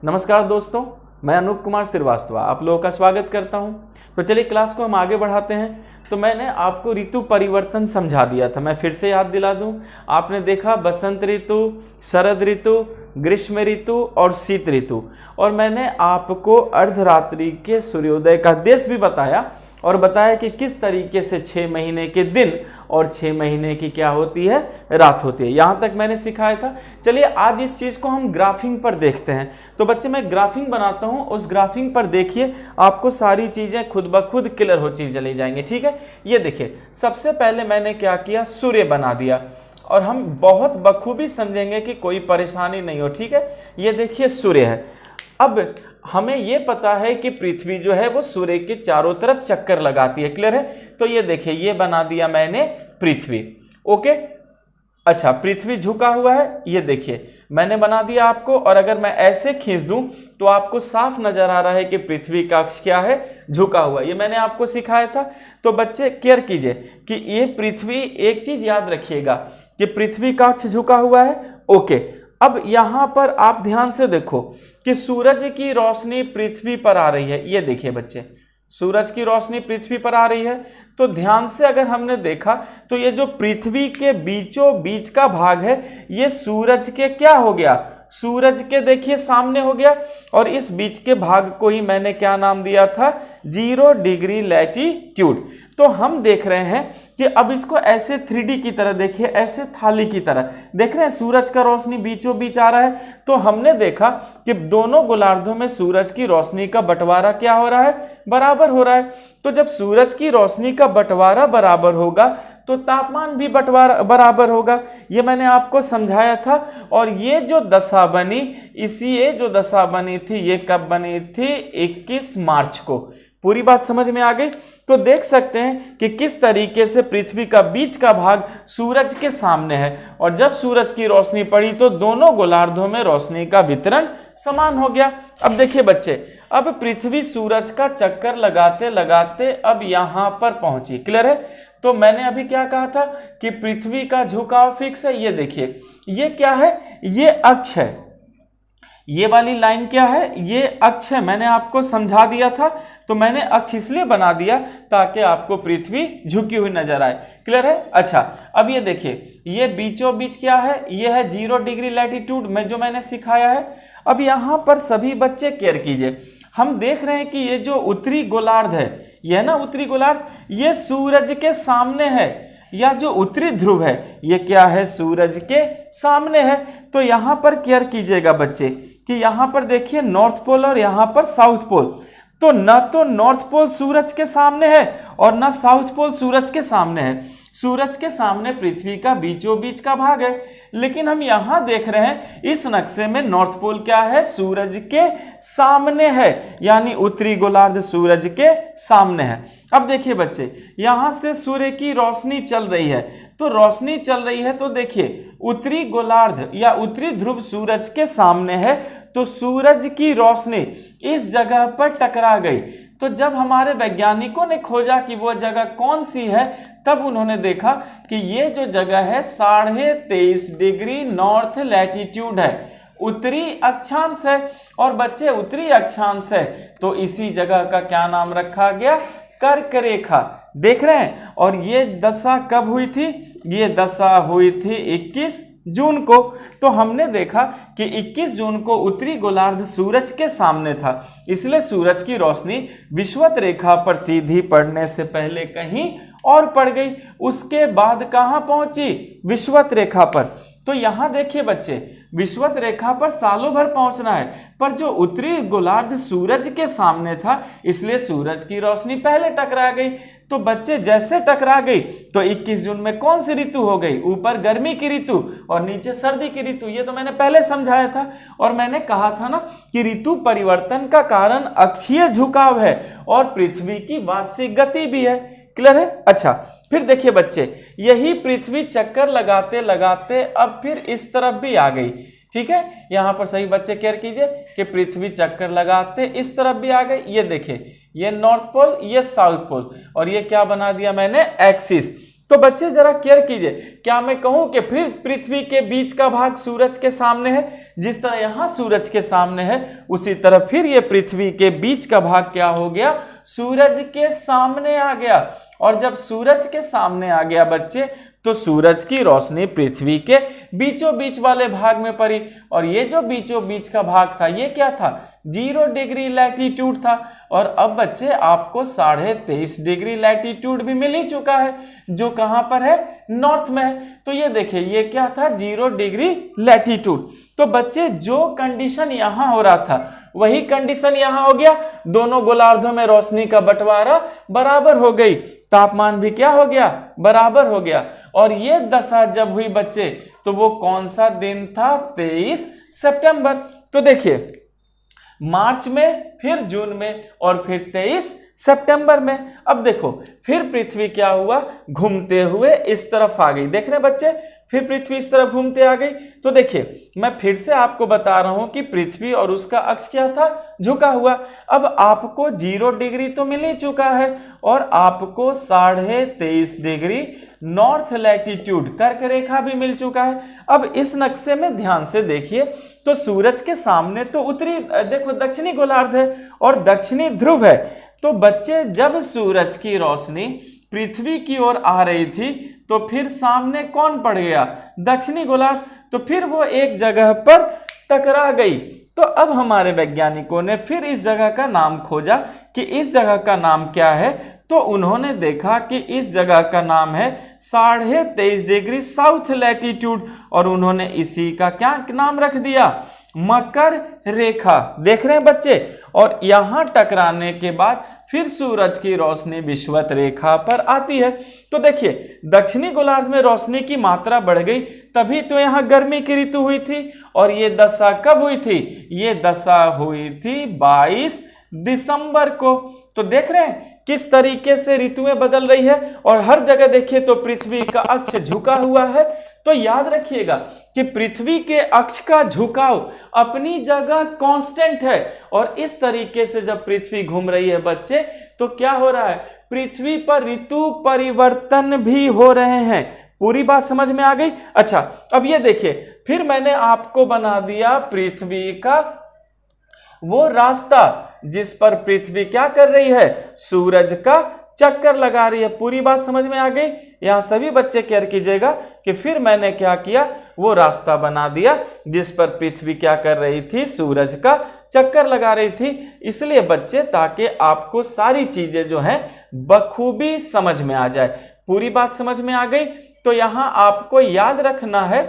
नमस्कार दोस्तों, मैं अनूप कुमार श्रीवास्तव आप लोगों का स्वागत करता हूं। तो चलिए क्लास को हम आगे बढ़ाते हैं। तो मैंने आपको ऋतु परिवर्तन समझा दिया था, मैं फिर से याद दिला दूं। आपने देखा बसंत ऋतु, शरद ऋतु, ग्रीष्म ऋतु और शीत ऋतु, और मैंने आपको अर्धरात्रि के सूर्योदय का देश भी बताया और बताया कि किस तरीके से 6 महीने के दिन और 6 महीने की क्या होती है, रात होती है। यहाँ तक मैंने सिखाया था। चलिए आज इस चीज़ को हम ग्राफिंग पर देखते हैं। तो बच्चे मैं ग्राफिंग बनाता हूँ, उस ग्राफिंग पर देखिए, आपको सारी चीज़ें खुद ब खुद क्लियर होती चली जाएंगी। ठीक है, ये देखिए, सबसे पहले मैंने क्या किया, सूर्य बना दिया, और हम बहुत बखूबी समझेंगे कि कोई परेशानी नहीं हो। ठीक है, ये देखिए सूर्य है। अब हमें ये पता है कि पृथ्वी जो है वो सूर्य के चारों तरफ चक्कर लगाती है। क्लियर है? तो ये देखिए, ये बना दिया मैंने पृथ्वी। ओके, अच्छा, पृथ्वी झुका हुआ है, ये देखिए मैंने बना दिया आपको। और अगर मैं ऐसे खींच दूं तो आपको साफ नजर आ रहा है कि पृथ्वी का अक्ष क्या है, झुका हुआ। ये मैंने आपको सिखाया था। तो बच्चे केयर कीजिए कि ये पृथ्वी, एक चीज याद रखिएगा कि पृथ्वी का अक्ष झुका हुआ है। ओके, अब यहां पर आप ध्यान से देखो कि सूरज की रोशनी पृथ्वी पर आ रही है। ये देखिए बच्चे, सूरज की रोशनी पृथ्वी पर आ रही है। तो ध्यान से अगर हमने देखा तो ये जो पृथ्वी के बीचों बीच का भाग है, ये सूरज के क्या हो गया, सूरज के देखिए सामने हो गया। और इस बीच के भाग को ही मैंने क्या नाम दिया था, 0 डिग्री लैटिट्यूड। तो हम देख रहे हैं कि अब इसको ऐसे 3D की तरह देखिए, ऐसे थाली की तरह देख रहे हैं, सूरज का रोशनी बीचों बीच आ रहा है। तो हमने देखा कि दोनों गोलार्धों में सूरज की रोशनी का बंटवारा क्या हो रहा है, बराबर हो रहा है। तो जब सूरज की रोशनी का बंटवारा बराबर होगा तो तापमान भी बंटवारा बराबर होगा। ये मैंने आपको समझाया था। और ये जो दशा बनी, ये जो दशा बनी थी, ये कब बनी थी, 21 मार्च को। पूरी बात समझ में आ गई? तो देख सकते हैं कि किस तरीके से पृथ्वी का बीच का भाग सूरज के सामने है, और जब सूरज की रोशनी पड़ी तो दोनों गोलार्धों में रोशनी का वितरण समान हो गया। अब देखिए बच्चे, अब पृथ्वी सूरज का चक्कर लगाते लगाते अब यहां पर पहुंची। क्लियर है? तो मैंने अभी क्या कहा था कि पृथ्वी का झुकाव फिक्स है। ये देखिए, ये क्या है, ये अक्ष है। ये वाली लाइन क्या है, ये अक्ष है। मैंने आपको समझा दिया था। तो मैंने अक्ष इसलिए बना दिया ताकि आपको पृथ्वी झुकी हुई नजर आए। क्लियर है? अच्छा, अब ये देखिए, ये बीचों बीच क्या है, ये है 0 डिग्री लैटिट्यूड में, जो मैंने सिखाया है। अब यहां पर सभी बच्चे केयर कीजिए, हम देख रहे हैं कि ये जो उत्तरी गोलार्ध है, यह ना उत्तरी गोलार्ध, ये सूरज के सामने है, या जो उत्तरी ध्रुव है ये क्या है, सूरज के सामने है। तो यहां पर केयर कीजिएगा बच्चे कि यहां पर देखिए नॉर्थ पोल और यहां पर साउथ पोल। तो न तो नॉर्थ पोल सूरज के सामने है और न साउथ पोल सूरज के सामने है। सूरज के सामने पृथ्वी का बीचों बीच का भाग है, लेकिन हम यहां देख रहे हैं इस नक्शे में नॉर्थ पोल क्या है, सूरज के सामने है, यानी उत्तरी गोलार्ध सूरज के सामने है। अब देखिए बच्चे, यहां से सूर्य की रोशनी चल रही है, तो रोशनी चल रही है तो देखिए उत्तरी गोलार्ध या उत्तरी ध्रुव सूरज के सामने है, तो सूरज की रोशनी इस जगह पर टकरा गई। तो जब हमारे वैज्ञानिकों ने खोजा कि वो जगह कौन सी है, तब उन्होंने देखा कि ये जो जगह है 23.5 डिग्री नॉर्थ लैटिट्यूड है, उत्तरी अक्षांश है। और बच्चे उत्तरी अक्षांश है तो इसी जगह का क्या नाम रखा गया, कर्क रेखा। देख रहे हैं? और ये दशा कब हुई थी, ये दशा हुई थी 21 जून को। तो हमने देखा कि 21 जून को उत्तरी गोलार्ध सूरज के सामने था, इसलिए सूरज की रोशनी विषुवत रेखा पर सीधी पड़ने से पहले कहीं और पड़ गई, उसके बाद कहां पहुंची, विषुवत रेखा पर। तो यहां देखिए बच्चे, विषुवत रेखा पर सालों भर पहुंचना है, पर जो उत्तरी गोलार्ध सूरज के सामने था इसलिए सूरज की रोशनी पहले टकरा गई। तो बच्चे जैसे टकरा गई तो 21 जून में कौन सी ऋतु हो गई, ऊपर गर्मी की ऋतु और नीचे सर्दी की ऋतु। ये तो मैंने पहले समझाया था। और मैंने कहा था ना कि ऋतु परिवर्तन का कारण अक्षीय झुकाव है और पृथ्वी की वार्षिक गति भी है। क्लियर है? अच्छा, फिर देखिए बच्चे, यही पृथ्वी चक्कर लगाते लगाते अब फिर इस तरफ भी आ गई। ठीक है, यहां पर सही बच्चे केयर कीजिए कि पृथ्वी चक्कर लगाते इस तरफ भी आ गई। ये देखिए, ये नॉर्थ पोल, ये साउथ पोल, और ये क्या बना दिया मैंने, एक्सिस। तो बच्चे जरा केयर कीजिए, क्या मैं कहूं कि फिर पृथ्वी के बीच का भाग सूरज के सामने है, जिस तरह यहां सूरज के सामने है उसी तरह फिर ये पृथ्वी के बीच का भाग क्या हो गया, सूरज के सामने आ गया। और जब सूरज के सामने आ गया बच्चे तो सूरज की रोशनी पृथ्वी के बीचों बीच वाले भाग में पड़ी, और ये जो बीचों बीच का भाग था ये क्या था, 0 डिग्री लैटिट्यूड था। और अब बच्चे आपको 23.5 डिग्री लैटिट्यूड भी मिल ही चुका है, जो कहां पर है, नॉर्थ में है। तो ये देखिए ये क्या था, 0 डिग्री लैटिट्यूड। तो बच्चे जो कंडीशन यहां हो रहा था वही कंडीशन यहां हो गया, दोनों गोलार्धों में रोशनी का बंटवारा बराबर हो गई, तापमान भी क्या हो गया, बराबर हो गया। और ये दशा जब हुई बच्चे तो वो कौन सा दिन था, 23 सितंबर। तो देखिए मार्च में, फिर जून में, और फिर 23 सितंबर में। अब देखो फिर पृथ्वी क्या हुआ, घूमते हुए इस तरफ आ गई। देख रहे बच्चे, फिर पृथ्वी इस तरफ घूमते आ गई। तो देखिए मैं फिर से आपको बता रहा हूं कि पृथ्वी और उसका अक्ष क्या था, झुका हुआ। अब आपको 0 डिग्री तो मिल ही चुका है और आपको 23.5 डिग्री नॉर्थ लैटिट्यूड कर्क रेखा भी मिल चुका है। अब इस नक्शे में ध्यान से देखिए तो सूरज के सामने तो उत्तरी, देखो दक्षिणी गोलार्ध है और दक्षिणी ध्रुव है। तो बच्चे जब सूरज की रोशनी पृथ्वी की ओर आ रही थी तो फिर सामने कौन पड़ गया, दक्षिणी गोलार्ध। तो फिर वो एक जगह पर टकरा गई। तो अब हमारे वैज्ञानिकों ने फिर इस जगह का नाम खोजा कि इस जगह का नाम क्या है। तो उन्होंने देखा कि इस जगह का नाम है 23.5 डिग्री साउथ लैटिट्यूड, और उन्होंने इसी का क्या नाम रख दिया, मकर रेखा। देख रहे हैं बच्चे, और यहां टकराने के बाद फिर सूरज की रोशनी विषुवत रेखा पर आती है। तो देखिए दक्षिणी गोलार्ध में रोशनी की मात्रा बढ़ गई, तभी तो यहां गर्मी की ऋतु हुई थी। और ये दशा कब हुई थी, ये दशा हुई थी 22 दिसंबर को। तो देख रहे हैं किस तरीके से ऋतुएं बदल रही है, और हर जगह देखिए तो पृथ्वी का अक्ष झुका हुआ है। तो याद रखिएगा कि पृथ्वी के अक्ष का झुकाव अपनी जगह कांस्टेंट है, और इस तरीके से जब पृथ्वी घूम रही है बच्चे तो क्या हो रहा है, पृथ्वी पर ऋतु परिवर्तन भी हो रहे हैं। पूरी बात समझ में आ गई। अच्छा अब ये देखिए, फिर मैंने आपको बना दिया पृथ्वी का वो रास्ता जिस पर पृथ्वी क्या कर रही है, सूरज का चक्कर लगा रही है। पूरी बात समझ में आ गई। यहां सभी बच्चे केयर कीजिएगा कि फिर मैंने क्या किया, वो रास्ता बना दिया जिस पर पृथ्वी क्या कर रही थी, सूरज का चक्कर लगा रही थी। इसलिए बच्चे ताकि आपको सारी चीजें जो हैं बखूबी समझ में आ जाए। पूरी बात समझ में आ गई। तो यहां आपको याद रखना है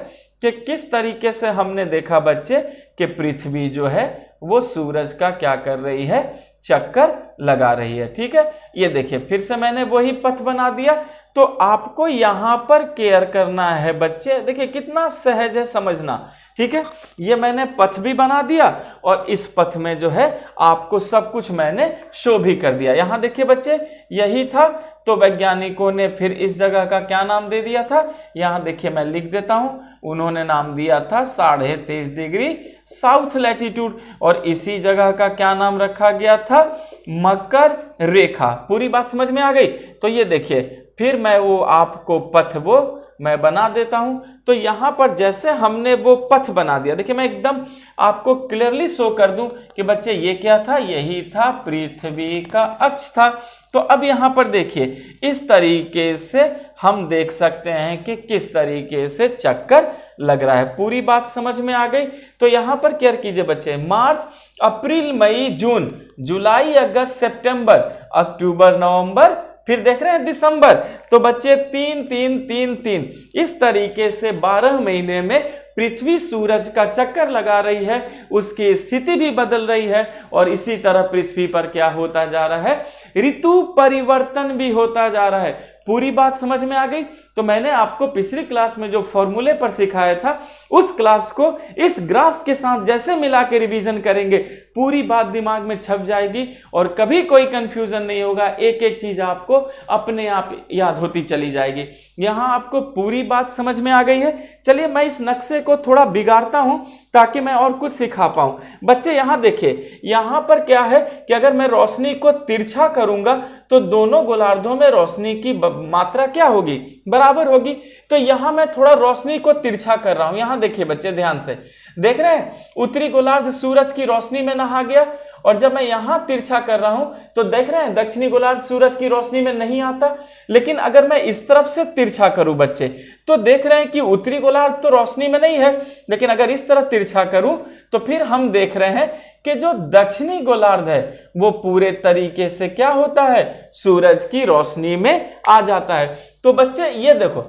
कि किस तरीके से हमने देखा बच्चे कि पृथ्वी जो है वो सूरज का क्या कर रही है, चक्कर लगा रही है। ठीक है, ये देखिए फिर से मैंने वही पथ बना दिया। तो आपको यहां पर केयर करना है बच्चे, देखिए कितना सहज है समझना। ठीक है, ये मैंने पथ भी बना दिया और इस पथ में जो है आपको सब कुछ मैंने शो भी कर दिया। यहां देखिए बच्चे यही था। तो वैज्ञानिकों ने फिर इस जगह का क्या नाम दे दिया था, यहां देखिए मैं लिख देता हूं, उन्होंने नाम दिया था 23.5 डिग्री साउथ लैटिट्यूड, और इसी जगह का क्या नाम रखा गया था, मकर रेखा। पूरी बात समझ में आ गई। तो ये देखिए फिर मैं वो आपको पथ वो मैं बना देता हूं। तो यहां पर जैसे हमने वो पथ बना दिया, देखिए मैं एकदम आपको क्लियरली शो कर दूं कि बच्चे ये क्या था, यही था पृथ्वी का अक्ष था। तो अब यहां पर देखिए इस तरीके से हम देख सकते हैं कि किस तरीके से चक्कर लग रहा है। पूरी बात समझ में आ गई। तो यहां पर केयर कीजिए बच्चे, मार्च अप्रैल मई जून जुलाई अगस्त सितंबर अक्टूबर नवंबर, फिर देख रहे हैं दिसंबर। तो बच्चे 3 3 3 3 इस तरीके से 12 महीने में पृथ्वी सूरज का चक्कर लगा रही है, उसकी स्थिति भी बदल रही है, और इसी तरह पृथ्वी पर क्या होता जा रहा है, ऋतु परिवर्तन भी होता जा रहा है। पूरी बात समझ में आ गई। तो मैंने आपको पिछली क्लास में जो फॉर्मूले पर सिखाया था उस क्लास को इस ग्राफ के साथ जैसे मिला के रिवीजन करेंगे पूरी बात दिमाग में छप जाएगी और कभी कोई कंफ्यूजन नहीं होगा। एक एक चीज आपको अपने आप याद होती चली जाएगी। यहां आपको पूरी बात समझ में आ गई है। चलिए मैं इस नक्शे को थोड़ा बिगाड़ता हूं ताकि मैं और कुछ सिखा पाऊं। बच्चे यहां देखिए, यहां पर क्या है कि अगर मैं रोशनी को तिरछा करूंगा तो दोनों गोलार्धों में रोशनी की मात्रा क्या होगी, बराबर होगी। तो यहां मैं थोड़ा रोशनी को तिरछा कर रहा हूं। यहां देखिए बच्चे ध्यान से देख रहे हैं, उत्तरी गोलार्ध सूरज की रोशनी में नहा गया, और जब मैं यहां तिरछा कर रहा हूं तो देख रहे हैं दक्षिणी गोलार्ध सूरज की रोशनी में नहीं आता। लेकिन अगर मैं इस तरफ से तिरछा करूं बच्चे, तो देख रहे हैं कि उत्तरी गोलार्ध तो रोशनी में नहीं है, लेकिन अगर इस तरफ तिरछा करूं तो फिर हम देख रहे हैं कि जो दक्षिणी गोलार्ध है वो पूरे तरीके से क्या होता है, सूरज की रोशनी में आ जाता है। तो बच्चे ये देखो,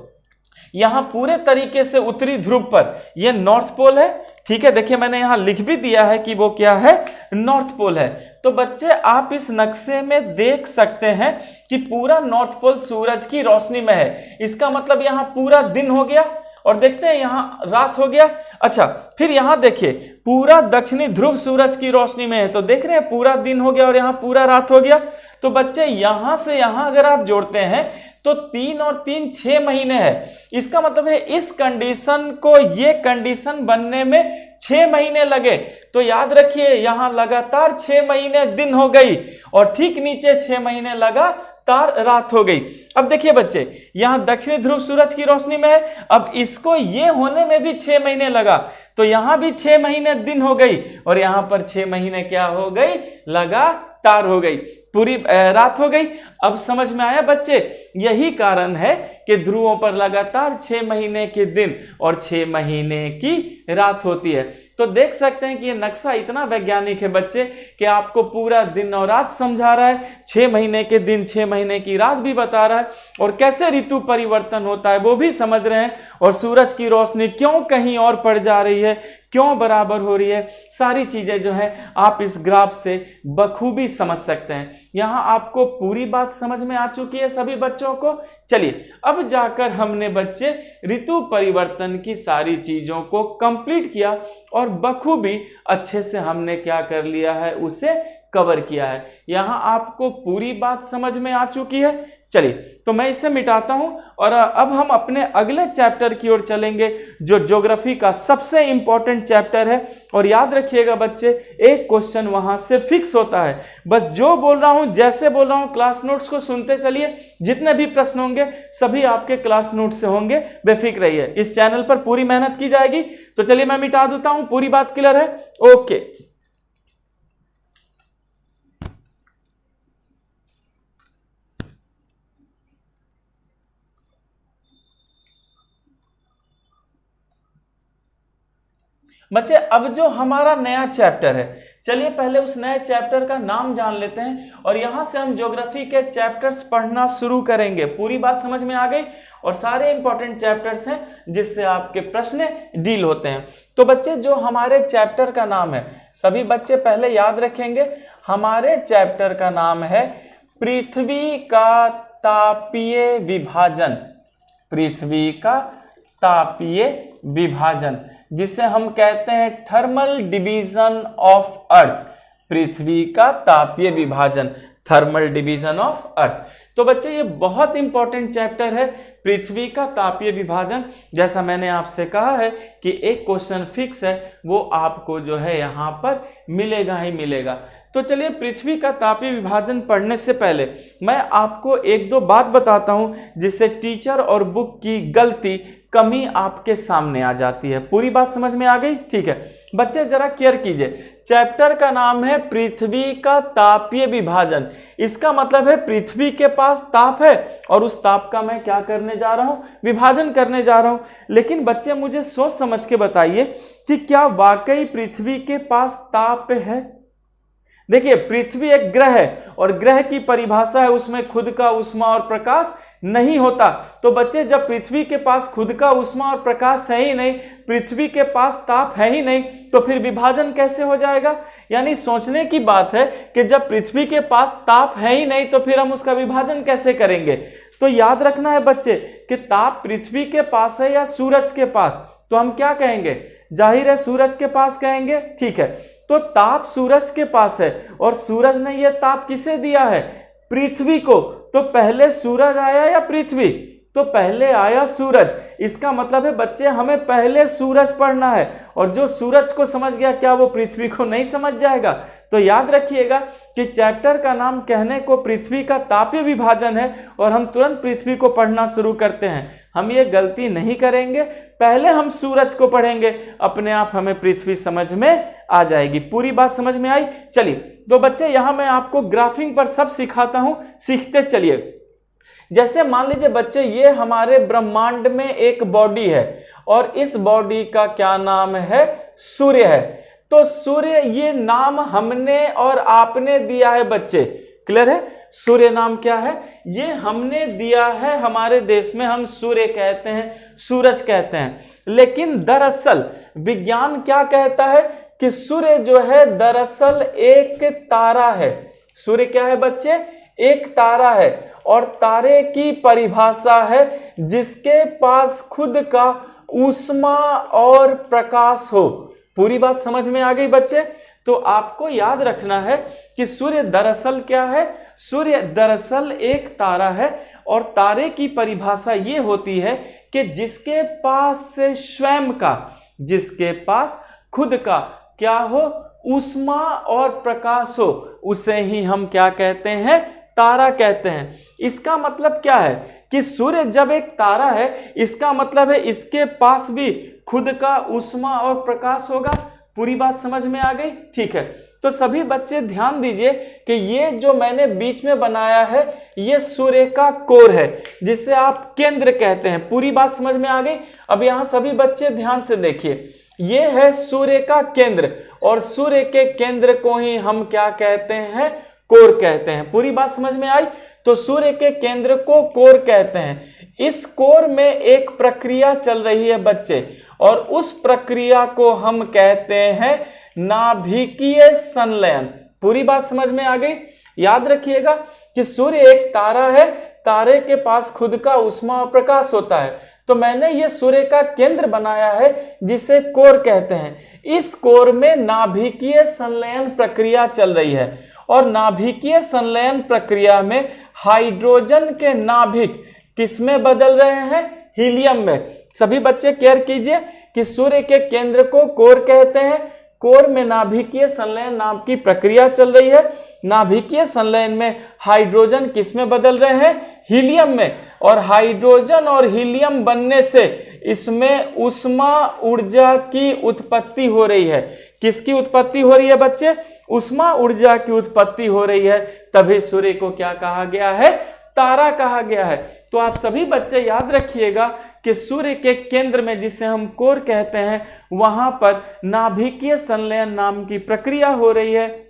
यहां पूरे तरीके से उत्तरी ध्रुव पर ये नॉर्थ पोल है, ठीक है। देखिए मैंने यहां लिख भी दिया है कि वो क्या है, नॉर्थ पोल है। तो बच्चे आप इस नक्शे में देख सकते हैं कि पूरा नॉर्थ पोल सूरज की रोशनी में है। इसका मतलब यहां पूरा दिन हो गया, और देखते हैं यहां रात हो गया। अच्छा, फिर यहां देखिए पूरा दक्षिणी ध्रुव सूरज की रोशनी में है, तो देख रहे हैं पूरा दिन हो गया और यहां पूरा रात हो गया। तो बच्चे यहां से यहां अगर आप जोड़ते हैं तो 3 और 3 6 महीने है। इसका मतलब है इस कंडीशन को, ये कंडीशन बनने में 6 महीने लगे। तो याद रखिए यहां लगातार 6 महीने दिन हो गई, और ठीक नीचे 6 महीने लगातार रात हो गई। अब देखिए बच्चे, यहां दक्षिणी ध्रुव सूरज की रोशनी में है, अब इसको ये होने में भी 6 महीने लगा, तो यहां भी 6 महीने दिन हो गई, और यहां पर 6 महीने क्या हो गई, लगातार हो गई, पूरी रात हो गई। अब समझ में आया बच्चे, यही कारण है कि ध्रुवों पर लगातार 6 महीने के दिन और 6 महीने की रात होती है। तो देख सकते हैं कि ये नक्शा इतना वैज्ञानिक है बच्चे कि आपको पूरा दिन और रात समझा रहा है, 6 महीने के दिन 6 महीने की रात भी बता रहा है, और कैसे ऋतु परिवर्तन होता है वो भी समझ रहे हैं, और सूरज की रोशनी क्यों कहीं और पड़ जा रही है, क्यों बराबर हो रही है, सारी चीजें जो है आप इस ग्राफ से बखूबी समझ सकते हैं। यहां आपको पूरी बात समझ में आ चुकी है सभी बच्चों को। चलिए अब जाकर हमने बच्चे ऋतु परिवर्तन की सारी चीजों को कंप्लीट किया, और बखूबी अच्छे से हमने क्या कर लिया है, उसे कवर किया है। यहां आपको पूरी बात समझ में आ चुकी है। चलिए तो मैं इसे मिटाता हूं, और अब हम अपने अगले चैप्टर की ओर चलेंगे, जो ज्योग्राफी का सबसे इंपॉर्टेंट चैप्टर है। और याद रखिएगा बच्चे, एक क्वेश्चन वहां से फिक्स होता है। बस जो बोल रहा हूं, जैसे बोल रहा हूं, क्लास नोट्स को सुनते चलिए, जितने भी प्रश्न होंगे सभी आपके क्लास नोट से होंगे, बेफिक्र रहिए। इस चैनल पर पूरी मेहनत की जाएगी। तो चलिए मैं मिटा देता हूं, पूरी बात क्लियर है, ओके। बच्चे अब जो हमारा नया चैप्टर है, चलिए पहले उस नए चैप्टर का नाम जान लेते हैं, और यहां से हम ज्योग्राफी के चैप्टर्स पढ़ना शुरू करेंगे। पूरी बात समझ में आ गई, और सारे इंपॉर्टेंट चैप्टर्स हैं जिससे आपके प्रश्न डील होते हैं। तो बच्चे जो हमारे चैप्टर का नाम है, सभी बच्चे पहले याद रखेंगे, हमारे चैप्टर का नाम है पृथ्वी का तापीय विभाजन। पृथ्वी का तापीय विभाजन, जिसे हम कहते हैं थर्मल डिवीजन ऑफ अर्थ। पृथ्वी का तापीय विभाजन, थर्मल डिवीजन ऑफ अर्थ। तो बच्चे ये बहुत इंपॉर्टेंट चैप्टर है, पृथ्वी का तापीय विभाजन। जैसा मैंने आपसे कहा है कि एक क्वेश्चन फिक्स है, वो आपको जो है यहां पर मिलेगा ही मिलेगा। तो चलिए पृथ्वी का तापीय विभाजन पढ़ने से पहले मैं आपको एक दो बात बताता हूं, जिससे टीचर और बुक की गलती कमी आपके सामने आ जाती है। पूरी बात समझ में आ गई? ठीक है बच्चे, जरा केयर कीजिए। चैप्टर का नाम है पृथ्वी का तापीय विभाजन। इसका मतलब है पृथ्वी के पास ताप है, और उस ताप का मैं क्या करने जा रहा हूं, विभाजन करने जा रहा हूं। लेकिन बच्चे मुझे सोच समझ के बताइए कि क्या वाकई पृथ्वी के पास ताप है? देखिए पृथ्वी एक ग्रह है, और ग्रह की परिभाषा है उसमें खुद का ऊष्मा और प्रकाश नहीं होता। तो बच्चे जब पृथ्वी के पास खुद का ऊष्मा और प्रकाश है ही नहीं, पृथ्वी के पास ताप है ही नहीं, तो फिर विभाजन कैसे हो जाएगा? यानी सोचने की बात है कि जब पृथ्वी के पास ताप है ही नहीं तो फिर हम उसका विभाजन कैसे करेंगे? तो याद रखना है बच्चे कि ताप पृथ्वी के पास है या सूरज के पास, तो हम क्या कहेंगे? जाहिर है सूरज के पास कहेंगे। ठीक है, तो ताप सूरज के पास है, और सूरज ने यह ताप किसे दिया है? पृथ्वी को। तो पहले सूरज आया या पृथ्वी? तो पहले आया सूरज। इसका मतलब है बच्चे हमें पहले सूरज पढ़ना है, और जो सूरज को समझ गया क्या वो पृथ्वी को नहीं समझ जाएगा? तो याद रखिएगा कि चैप्टर का नाम कहने को पृथ्वी का तापीय विभाजन है और हम तुरंत पृथ्वी को पढ़ना शुरू करते हैं। हम ये गलती नहीं करेंगे, पहले हम सूरज को पढ़ेंगे, अपने आप हमें पृथ्वी समझ में आ जाएगी। पूरी बात समझ में आई? चलिए तो बच्चे यहाँ मैं आपको ग्राफिंग पर सब सिखाता हूँ, सीखते चलिए। जैसे मान लीजिए बच्चे, ये हमारे ब्रह्मांड में एक बॉडी है और इस बॉडी का क्या नाम है? सूर्य है। तो सूर्य, ये नाम हमने और आपने दिया है बच्चे, क्लियर है? सूर्य नाम क्या है? ये हमने दिया है, हमारे देश में हम सूर्य कहते हैं, सूरज कहते हैं। लेकिन दरअसल विज्ञान क्या कहता है कि सूर्य जो है दरअसल एक तारा है। सूर्य क्या है बच्चे? एक तारा है और तारे की परिभाषा है जिसके पास खुद का ऊष्मा और प्रकाश हो। पूरी बात समझ में आ गई बच्चे? तो आपको याद रखना है कि सूर्य दरअसल क्या है? सूर्य दरअसल एक तारा है और तारे की परिभाषा ये होती है कि जिसके पास से स्वयं का, जिसके पास खुद का क्या हो? ऊष्मा और प्रकाश हो, उसे ही हम क्या कहते हैं? तारा कहते हैं। इसका मतलब क्या है कि सूर्य जब एक तारा है, इसका मतलब है इसके पास भी खुद का ऊष्मा और प्रकाश होगा। पूरी बात समझ में आ गई? ठीक है, तो सभी बच्चे ध्यान दीजिए कि ये जो मैंने बीच में बनाया है ये सूर्य का कोर है, जिसे आप केंद्र कहते हैं। पूरी बात समझ में आ गई? अब यहाँ सभी बच्चे ध्यान से देखिए, ये है सूर्य का केंद्र और सूर्य के केंद्र को ही हम क्या कहते हैं? कोर कहते हैं। पूरी बात समझ में आई? तो सूर्य के केंद्र को कोर कहते हैं। इस कोर में एक प्रक्रिया चल रही है बच्चे, और उस प्रक्रिया को हम कहते हैं नाभिकीय संलयन। पूरी बात समझ में आ गई? याद रखिएगा कि सूर्य एक तारा है, तारे के पास खुद का ऊष्मा और प्रकाश होता है। तो मैंने ये सूर्य का केंद्र बनाया है जिसे कोर कहते हैं। इस कोर में नाभिकीय संलयन प्रक्रिया चल रही है और नाभिकीय संलयन प्रक्रिया में हाइड्रोजन के नाभिक किसमें बदल रहे हैं? हीलियम में। सभी बच्चे केयर कीजिए कि सूर्य के केंद्र को कोर कहते हैं, कोर में नाभिकीय संलयन नाम की प्रक्रिया चल रही है। नाभिकीय संलयन में हाइड्रोजन किसमें बदल रहे हैं? हीलियम में। और हाइड्रोजन और हीलियम बनने से इसमें ऊष्मा ऊर्जा की उत्पत्ति हो रही है। किसकी उत्पत्ति हो रही है बच्चे? ऊष्मा ऊर्जा की उत्पत्ति हो रही है। तभी सूर्य को क्या कहा गया है? तारा कहा गया है। तो आप सभी बच्चे याद रखिएगा कि सूर्य के केंद्र में, जिसे हम कोर कहते हैं, वहां पर नाभिकीय संलयन नाम की प्रक्रिया हो रही है।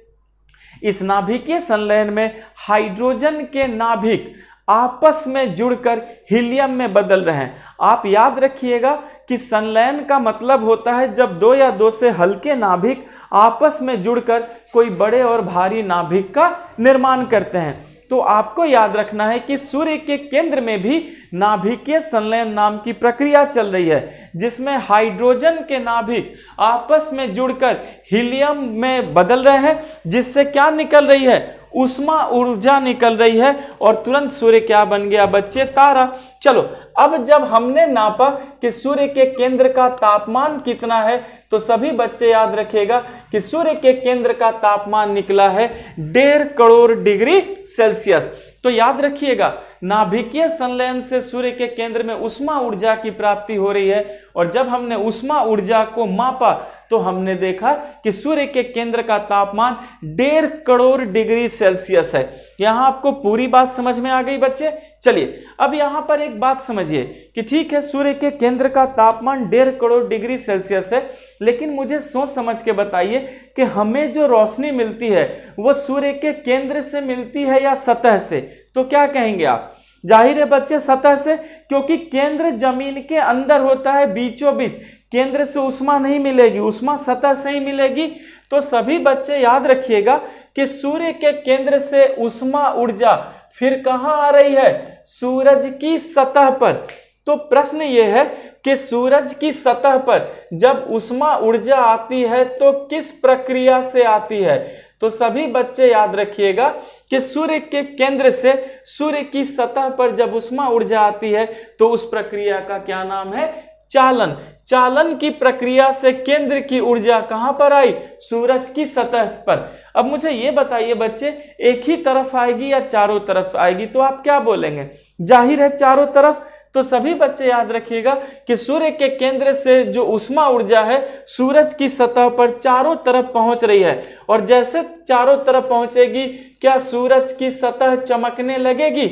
इस नाभिकीय संलयन में हाइड्रोजन के नाभिक आपस में जुड़कर हीलियम में बदल रहे हैं। आप याद रखिएगा कि संलयन का मतलब होता है जब दो या दो से हल्के नाभिक आपस में जुड़कर कोई बड़े और भारी नाभिक का निर्माण करते हैं। तो आपको याद रखना है कि सूर्य के केंद्र में भी नाभिकीय संलयन नाम की प्रक्रिया चल रही है, जिसमें हाइड्रोजन के नाभिक आपस में जुड़कर हीलियम में बदल रहे हैं, जिससे क्या निकल रही है? ऊष्मा ऊर्जा निकल रही है और तुरंत सूर्य क्या बन गया बच्चे? तारा। चलो, अब जब हमने नापा कि सूर्य के केंद्र का तापमान कितना है, तो सभी बच्चे याद रखिएगा कि सूर्य के केंद्र का तापमान निकला है 1.5 करोड़ डिग्री सेल्सियस। तो याद रखिएगा, नाभिकीय संलयन से सूर्य के केंद्र में ऊष्मा ऊर्जा की प्राप्ति हो रही है, और जब हमने ऊष्मा ऊर्जा को मापा तो हमने देखा कि सूर्य के केंद्र का तापमान 1.5 करोड़ डिग्री सेल्सियस है। यहां आपको पूरी बात समझ में आ गई बच्चे? चलिए, अब यहां पर एक बात समझिए कि ठीक है, सूर्य के केंद्र का तापमान 1.5 करोड़ डिग्री सेल्सियस है, लेकिन मुझे सोच समझ के बताइए कि हमें जो रोशनी मिलती है वो सूर्य के केंद्र से मिलती है या सतह से? तो क्या कहेंगे आप? जाहिर है बच्चे, सतह से, क्योंकि केंद्र जमीन के अंदर होता है, बीचों बीच। केंद्र से ऊष्मा नहीं मिलेगी, ऊष्मा सतह से ही मिलेगी। तो सभी बच्चे याद रखिएगा कि सूर्य के केंद्र से ऊष्मा ऊर्जा फिर कहां आ रही है? सूरज की सतह पर। तो प्रश्न यह है कि सूरज की सतह पर जब ऊष्मा ऊर्जा आती है तो किस प्रक्रिया से आती है? तो सभी बच्चे याद रखिएगा कि सूर्य के केंद्र से सूर्य की सतह पर जब ऊष्मा ऊर्जा आती है तो उस प्रक्रिया का क्या नाम है? चालन। चालन की प्रक्रिया से केंद्र की ऊर्जा कहां पर आई? सूरज की सतह पर। अब मुझे ये बताइए बच्चे, एक ही तरफ आएगी या चारों तरफ आएगी? तो आप क्या बोलेंगे? जाहिर है चारों तरफ। तो सभी बच्चे याद रखिएगा कि सूर्य के केंद्र से जो ऊष्मा ऊर्जा है सूरज की सतह पर चारों तरफ पहुंच रही है, और जैसे चारों तरफ पहुंचेगी क्या सूरज की सतह चमकने लगेगी?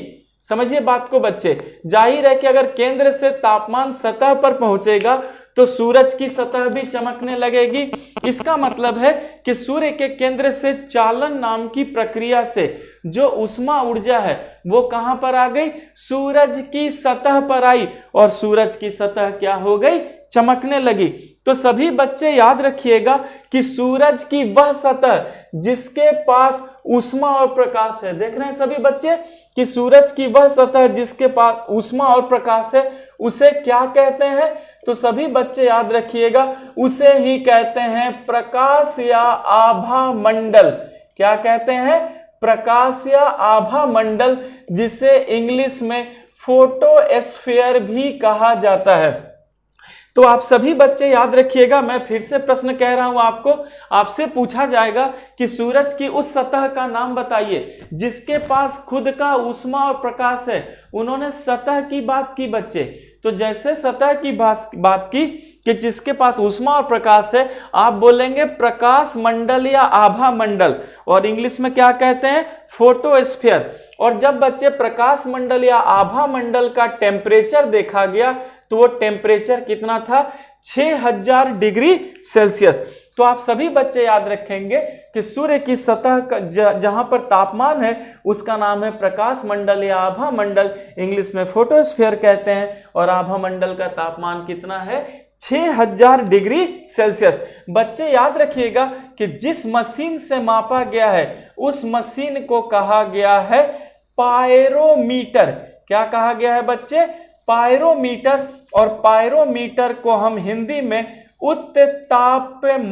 समझिए बात को बच्चे। जाहिर है कि अगर केंद्र से तापमान सतह पर पहुंचेगा तो सूरज की सतह भी चमकने लगेगी। इसका मतलब है कि सूर्य के केंद्र से चालन नाम की प्रक्रिया से जो ऊष्मा ऊर्जा है वो कहां पर आ गई? सूरज की सतह पर आई, और सूरज की सतह क्या हो गई? चमकने लगी। तो सभी बच्चे याद रखिएगा कि सूरज की वह सतह जिसके पास ऊष्मा और प्रकाश है, देख रहे हैं सभी बच्चे कि सूरज की वह सतह जिसके पास ऊष्मा और प्रकाश है उसे क्या कहते हैं? तो सभी बच्चे याद रखिएगा उसे ही कहते हैं प्रकाश या आभा मंडल। क्या कहते हैं? प्रकाश या आभा मंडल, जिसे इंग्लिश में फोटोस्फीयर भी कहा जाता है। तो आप सभी बच्चे याद रखिएगा, मैं फिर से प्रश्न कह रहा हूं आपको, आपसे पूछा जाएगा कि सूरज की उस सतह का नाम बताइए जिसके पास खुद का ऊष्मा और प्रकाश है। उन्होंने सतह की बात की बच्चे, तो जैसे सतह की बात की कि जिसके पास ऊष्मा और प्रकाश है, आप बोलेंगे प्रकाश मंडल या आभा मंडल, और इंग्लिश में क्या कहते हैं? फोटोस्फीयर। और जब बच्चे प्रकाश मंडल या आभा मंडल का टेम्परेचर देखा गया तो वो टेम्परेचर कितना था? 6000 डिग्री सेल्सियस। तो आप सभी बच्चे याद रखेंगे कि सूर्य की सतह का जहां पर तापमान है उसका नाम है प्रकाश मंडल या आभा मंडल, इंग्लिश में फोटोस्फीयर कहते हैं, और आभा मंडल का तापमान कितना है? 6000 डिग्री सेल्सियस। बच्चे याद रखिएगा कि जिस मशीन से मापा गया है उस मशीन को कहा गया है पायरोमीटर। क्या कहा गया है बच्चे? पायरोमीटर। और पायरोमीटर को हम हिंदी में उत्तापमापी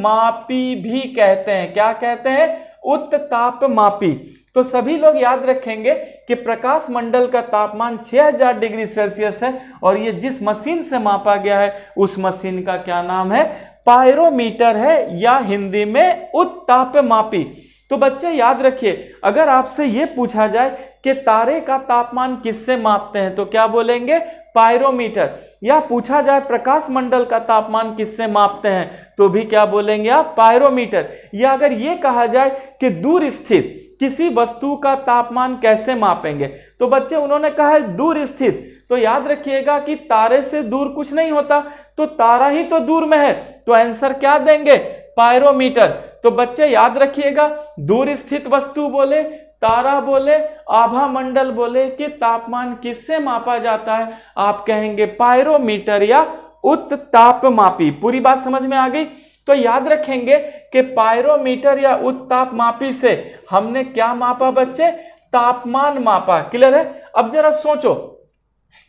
भी कहते हैं। क्या कहते हैं? उत्तापमापी। तो सभी लोग याद रखेंगे कि प्रकाश मंडल का तापमान 6000 डिग्री सेल्सियस है, और ये जिस मशीन से मापा गया है उस मशीन का क्या नाम है? पायरोमीटर है, या हिंदी में उत्तापमापी। तो बच्चे याद रखिए, अगर आपसे ये पूछा जाए कि तारे का तापमान किससे मापते हैं तो क्या बोलेंगे? पायरोमीटर। या पूछा जाए प्रकाश मंडल का तापमान किससे मापते हैं तो भी क्या बोलेंगे आप? पायरोमीटर। या अगर ये कहा जाए कि दूर स्थित किसी वस्तु का तापमान कैसे मापेंगे तो बच्चे उन्होंने कहा है दूर स्थित। तो याद रखिएगा कि तारे से दूर कुछ नहीं होता, तो तारा ही तो दूर में है, तो आंसर क्या देंगे? पायरोमीटर। तो बच्चे याद रखिएगा, दूर स्थित वस्तु बोले, तारा बोले, आभा मंडल बोले कि तापमान किससे मापा जाता है, आप कहेंगे पायरोमीटर या उत्तापमापी। पूरी बात समझ में आ गई? तो याद रखेंगे कि पायरोमीटर या उत्तापमापी से हमने क्या मापा बच्चे? तापमान मापा। क्लियर है? अब जरा सोचो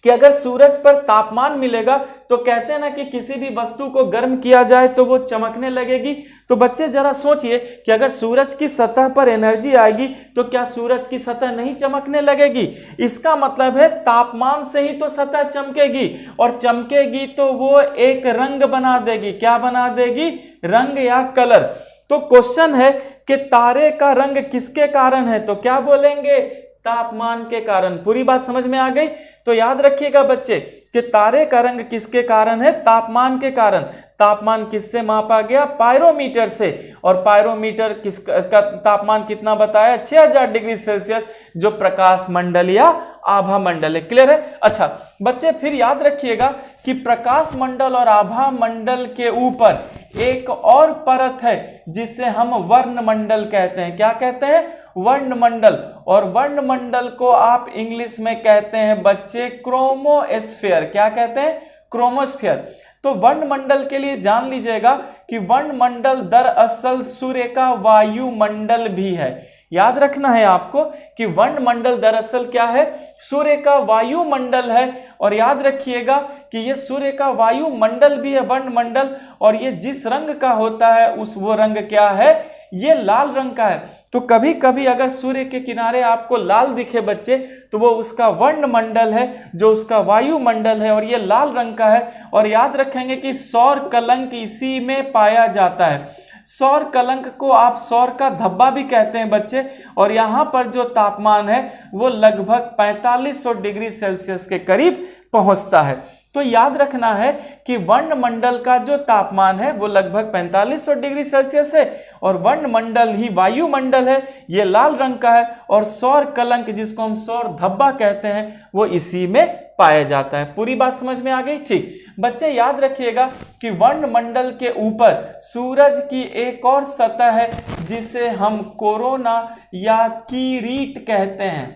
कि अगर सूरज पर तापमान मिलेगा तो कहते हैं ना कि किसी भी वस्तु को गर्म किया जाए तो वो चमकने लगेगी। तो बच्चे जरा सोचिए कि अगर सूरज की सतह पर एनर्जी आएगी तो क्या सूरज की सतह नहीं चमकने लगेगी? इसका मतलब है तापमान से ही तो सतह चमकेगी, और चमकेगी तो वो एक रंग बना देगी। क्या बना देगी? रंग या कलर। तो क्वेश्चन है कि तारे का रंग किसके कारण है, तो क्या बोलेंगे? तापमान के कारण। पूरी बात समझ में आ गई? तो याद रखिएगा बच्चे कि तारे का रंग किसके कारण है? तापमान के कारण। तापमान किससे मापा गया? पायरोमीटर से। और पायरोमीटर का तापमान कितना बताया? 6000 डिग्री सेल्सियस, जो प्रकाश मंडल या आभा मंडल है। क्लियर है? अच्छा बच्चे फिर याद रखिएगा कि प्रकाश मंडल और आभा मंडल के ऊपर एक और परत है जिसे हम वर्णमंडल कहते हैं। क्या कहते हैं? वर्णमंडल। और वर्णमंडल को आप इंग्लिश में कहते हैं बच्चे क्रोमोस्फीयर। क्या कहते हैं? क्रोमोस्फीयर। तो वर्णमंडल के लिए जान लीजिएगा कि वर्णमंडल दरअसल सूर्य का वायुमंडल भी है। याद रखना है आपको कि वर्णमंडल दरअसल क्या है? सूर्य का वायुमंडल है। और याद रखिएगा कि ये सूर्य का वायुमंडल भी है, वर्णमंडल, और ये जिस रंग का होता है वो रंग क्या है? ये लाल रंग का है। तो कभी कभी अगर सूर्य के किनारे आपको लाल दिखे बच्चे, तो वो उसका वर्णमंडल है, जो उसका वायुमंडल है, और ये लाल रंग का है। और याद रखेंगे कि सौर कलंक इसी में पाया जाता है। सौर कलंक को आप सौर का धब्बा भी कहते हैं बच्चे। और यहाँ पर जो तापमान है वो लगभग 4500 डिग्री सेल्सियस के करीब पहुंचता है। तो याद रखना है कि वर्णमंडल का जो तापमान है वो लगभग 4500 डिग्री सेल्सियस है, और वर्णमंडल ही वायुमंडल है, ये लाल रंग का है। और सौर कलंक, जिसको हम सौर धब्बा कहते हैं, वो इसी में पाया जाता है। पूरी बात समझ में आ गई? ठीक बच्चे, याद रखिएगा कि वर्णमंडल के ऊपर सूरज की एक और सतह है जिसे हम कोरोना या किरीट कहते हैं।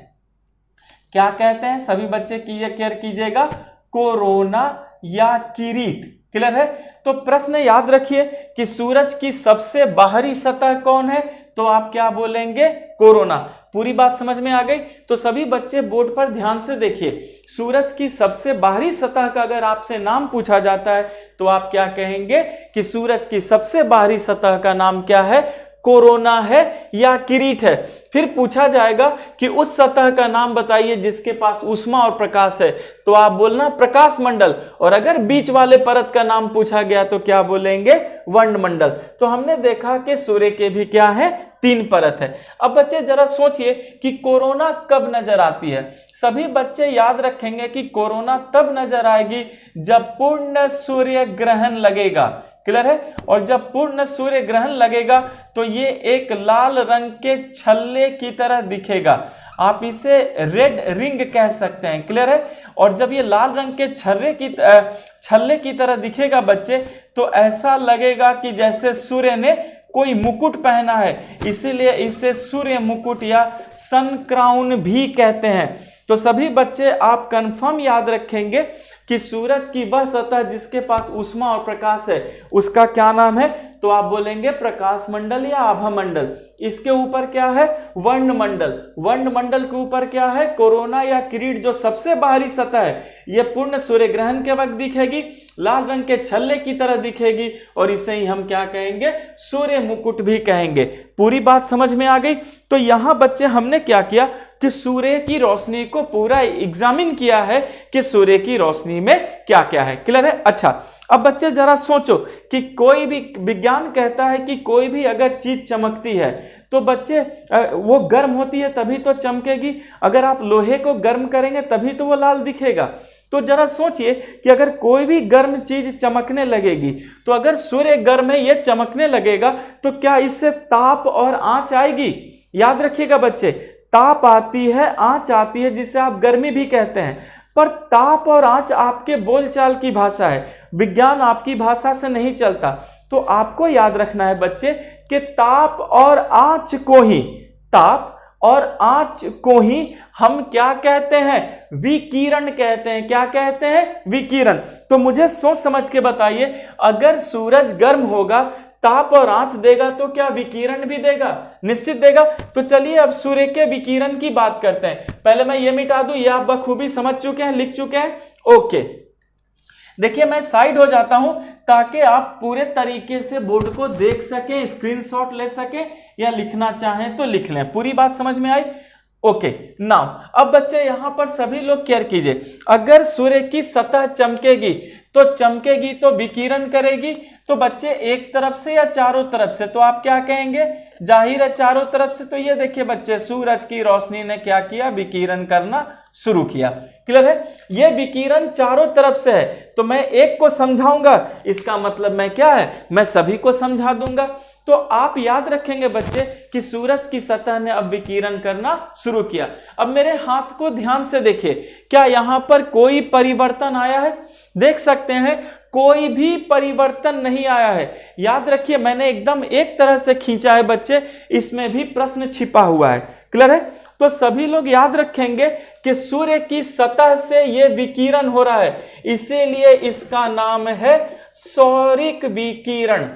क्या कहते हैं सभी बच्चे? केयर कीजिएगा, कोरोना या किरीट। क्लियर है? तो प्रश्न याद रखिए कि सूरज की सबसे बाहरी सतह कौन है? तो आप क्या बोलेंगे? कोरोना। पूरी बात समझ में आ गई? तो सभी बच्चे बोर्ड पर ध्यान से देखिए, सूरज की सबसे बाहरी सतह का अगर आपसे नाम पूछा जाता है तो आप क्या कहेंगे कि सूरज की सबसे बाहरी सतह का नाम क्या है? कोरोना है या किरीट है। फिर पूछा जाएगा कि उस सतह का नाम बताइए जिसके पास ऊष्मा और प्रकाश है, तो आप बोलना प्रकाश मंडल। और अगर बीच वाले परत का नाम पूछा गया तो क्या बोलेंगे? वर्णमंडल। तो हमने देखा कि सूर्य के भी क्या है? 3 परत है। अब बच्चे जरा सोचिए कि कोरोना कब नजर आती है। सभी बच्चे याद रखेंगे कि कोरोना तब नजर आएगी जब पूर्ण सूर्य ग्रहण लगेगा। क्लियर है? और जब पूर्ण सूर्य ग्रहण लगेगा तो ये एक लाल रंग के छल्ले की तरह दिखेगा। आप इसे रेड रिंग कह सकते हैं। क्लियर है? और जब ये लाल रंग के छल्ले की तरह दिखेगा बच्चे, तो ऐसा लगेगा कि जैसे सूर्य ने कोई मुकुट पहना है, इसीलिए इसे सूर्य मुकुट या सन क्राउन भी कहते हैं। तो सभी बच्चे आप कंफर्म याद रखेंगे कि सूरज की वह सतह जिसके पास ऊष्मा और प्रकाश है उसका क्या नाम है? तो आप बोलेंगे प्रकाश मंडल या आभा मंडल। इसके ऊपर क्या है? वर्णमंडल। वर्णमंडल के ऊपर क्या है? कोरोना या किरीट, जो सबसे बाहरी सतह है। यह पूर्ण सूर्य ग्रहण के वक्त दिखेगी, लाल रंग के छल्ले की तरह दिखेगी, और इसे ही हम क्या कहेंगे? सूर्य मुकुट भी कहेंगे। पूरी बात समझ में आ गई? तो यहां बच्चे हमने क्या किया कि सूर्य की रोशनी को पूरा एग्जामिन किया है कि सूर्य की रोशनी में क्या क्या है। क्लियर है? अच्छा, अब बच्चे जरा सोचो कि कोई भी, विज्ञान कहता है कि कोई भी अगर चीज चमकती है तो बच्चे वो गर्म होती है तभी तो चमकेगी। अगर आप लोहे को गर्म करेंगे तभी तो वो लाल दिखेगा। तो जरा सोचिए कि अगर कोई भी गर्म चीज चमकने लगेगी, तो अगर सूर्य गर्म है, ये चमकने लगेगा, तो क्या इससे ताप और आंच आएगी? याद रखिएगा बच्चे, ताप आती है, आंच आती है, जिसे आप गर्मी भी कहते हैं। पर ताप और आंच आपके बोलचाल की भाषा है, विज्ञान आपकी भाषा से नहीं चलता। तो आपको याद रखना है बच्चे कि ताप और आंच को ही हम क्या कहते हैं? विकिरण कहते हैं। क्या कहते हैं? विकिरण। तो मुझे सोच समझ के बताइए, अगर सूरज गर्म होगा, ताप और आंच देगा, तो क्या विकिरण भी देगा? निश्चित देगा। तो चलिए अब सूर्य के विकिरण की बात करते हैं। पहले मैं ये मिटा दूं, ये आप बखूबी समझ चुके हैं, लिख चुके हैं। ओके, देखिए मैं साइड हो जाता हूं ताकि आप पूरे तरीके से बोर्ड को देख सकें, स्क्रीनशॉट ले सकें, या लिखना चाहें तो लिख लें। पूरी बात समझ में आई? ओके, नाउ अब बच्चे यहां पर सभी लोग केयर कीजिए। अगर सूर्य की सतह चमकेगी तो विकिरण करेगी। तो बच्चे एक तरफ से या चारों तरफ से? तो आप क्या कहेंगे? जाहिर है चारों तरफ से। तो ये देखिए बच्चे, सूरज की रोशनी ने क्या किया? विकिरण करना शुरू किया। क्लियर है? ये विकिरण चारों तरफ से है, तो मैं एक को समझाऊंगा, इसका मतलब मैं क्या है? मैं सभी को समझा दूंगा। तो आप याद रखेंगे बच्चे कि सूरज की सतह ने अब विकिरण करना शुरू किया। अब मेरे हाथ को ध्यान से देखिए, क्या यहां पर कोई परिवर्तन आया है? देख सकते हैं कोई भी परिवर्तन नहीं आया है। याद रखिए मैंने एकदम एक तरह से खींचा है बच्चे, इसमें भी प्रश्न छिपा हुआ है। क्लियर है? तो सभी लोग याद रखेंगे कि सूर्य की सतह से यह विकिरण हो रहा है, इसीलिए इसका नाम है सौरिक विकिरण।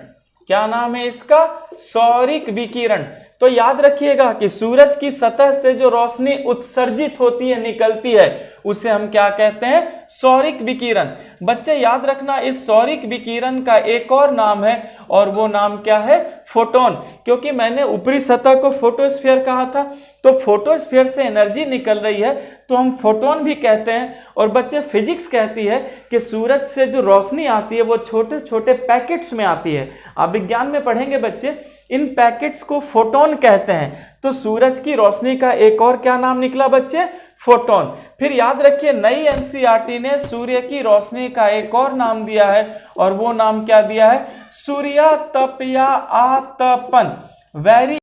क्या नाम है इसका? सौरिक विकिरण। तो याद रखिएगा कि सूरज की सतह से जो रोशनी उत्सर्जित होती है, निकलती है, उसे हम क्या कहते हैं? सौरिक विकिरण। बच्चे याद रखना, इस सौरिक विकिरण का एक और नाम है और वो नाम क्या है? फोटोन। क्योंकि मैंने ऊपरी सतह को फोटोस्फीयर कहा था, तो फोटोस्फीयर से एनर्जी निकल रही है तो हम फोटोन भी कहते हैं। और बच्चे फिजिक्स कहती है कि सूरज से जो रोशनी आती है वो छोटे छोटे पैकेट्स में आती है। आप विज्ञान में पढ़ेंगे बच्चे, इन पैकेट्स को फोटोन कहते हैं। तो सूरज की रोशनी का एक और क्या नाम निकला बच्चे? फोटोन। फिर याद रखिए, नई एनसीईआरटी ने सूर्य की रोशनी का एक और नाम दिया है और वो नाम क्या दिया है? सूर्यातप या आतपन। वेरी